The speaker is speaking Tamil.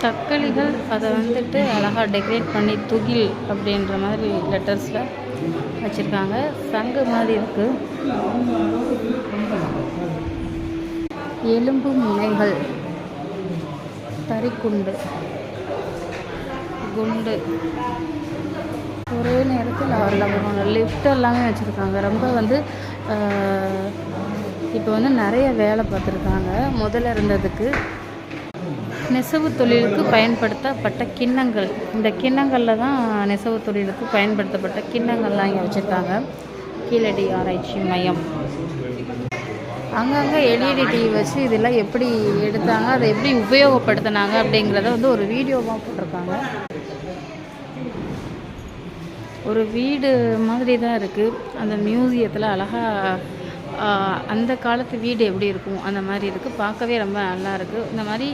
தக்களிகள் அதை வந்துட்டு அழகாக டெக்கரேட் பண்ணி துகில் அப்படின்ற மாதிரி லெட்டர்ஸில் வச்சுருக்காங்க. சங்கு மாதிரி இருக்குது. எலும்பு முனைகள், தறிக்குண்டு, குண்டு, ஒரே நேரத்தில் அவர்கள் லிஃப்ட் எல்லாமே வச்சுருக்காங்க. ரொம்ப வந்து இப்போ வந்து நிறைய வேலை பார்த்துருக்காங்க முதல்ல இருந்ததுக்கு. நெசவு தொழிலுக்கு பயன்படுத்தப்பட்ட கிண்ணங்கள், இந்த கிண்ணங்களில் தான் நெசவு தொழிலுக்கு பயன்படுத்தப்பட்ட கிண்ணங்கள்லாம் இங்கே வச்சுருக்காங்க. கீழடி ஆராய்ச்சி மையம். அங்கங்கே எல்இடி டிவி வச்சு இதெல்லாம் எப்படி எடுத்தாங்க, அதை எப்படி உபயோகப்படுத்தினாங்க அப்படிங்கிறத வந்து ஒரு வீடியோவாக போட்டிருக்காங்க. ஒரு வீடு மாதிரி தான் இருக்குது. அந்த மியூசியத்தில் அழகாக அந்த காலத்து வீடு எப்படி இருக்கும் அந்த மாதிரி இருக்குது. பார்க்கவே ரொம்ப நல்லா இருக்குது. இந்த மாதிரி